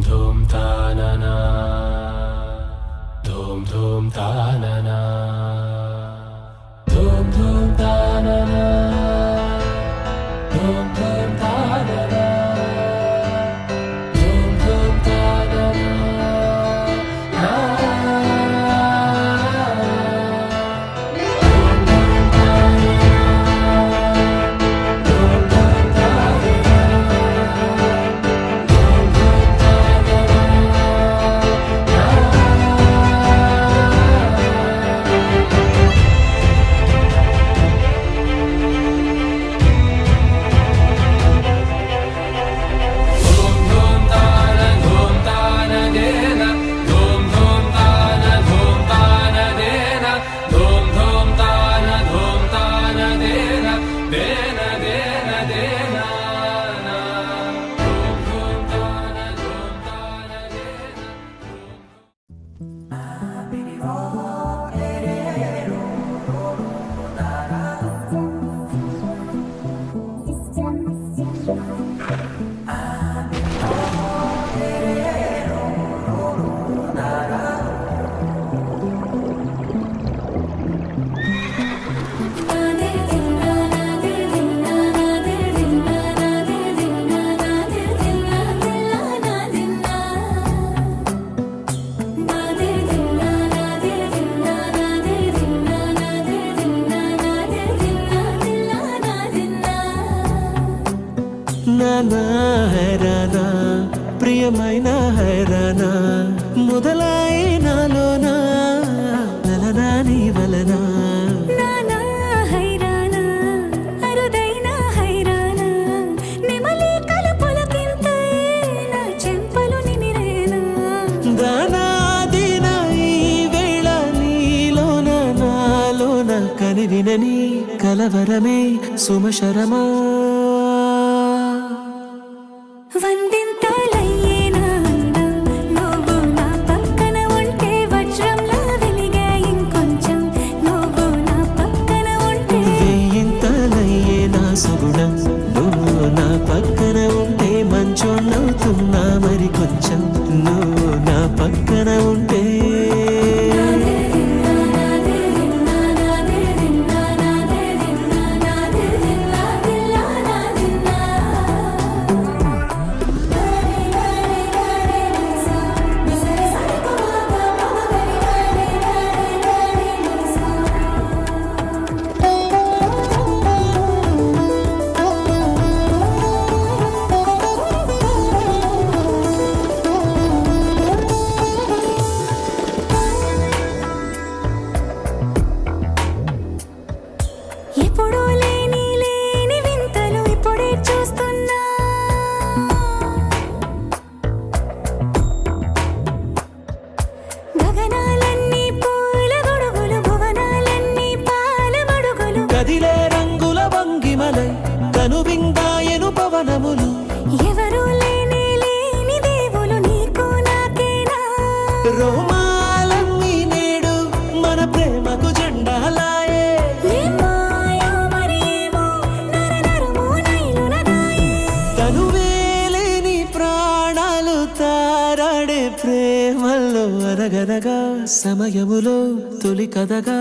धूम तानना धूम तानना धूम तानना धूम तानना धूम तानना నానా హైరానా ప్రియమైన హైరానా మొదలై నాలోనా లలనా నీ వలనా నానా హైరానా అరుదైన హైరానా నెమలి కలుపులకింతై నా చెంపలు నిమిరేనా దానాదిన ఈ వేళ నీలోన నాలోన కనివినని కలవరమే సుమశరమా వందింతలయ్యేనా నువ్వు నా పక్కన ఉంటే వజ్రంలా వెలిగే ఇంకొంచెం నువ్వు నా పక్కన ఉంటే వేయింతలయ్యే నా సుగుణం నువ్వు నా పక్కన ఉంటే మంచోళ్ళవుతున్నా మరి కొంచెం నువ్వు నా పక్కన ఉంటే ఎప్పుడూ లేని వింతలు ఇప్పుడే చూస్తున్నా గగనాలన్నీ పూల గొడుగులు భువనాలన్నీ పాల మడుగులు కదిలే రంగుల వంగిమలై కనువిందాయను పవనములు ఎవరూ లేని దేవులు నీకు నాకేనా రోమాలన్నీ నేడు మన ప్రేమకు జెండాలాయే ఏమాయో మరేమో నరనరమో నైలునదాయే తనువేలేని ప్రాణాలు తారాడే ప్రేమల్లో అరగరగా సమయములో తొలి కథగా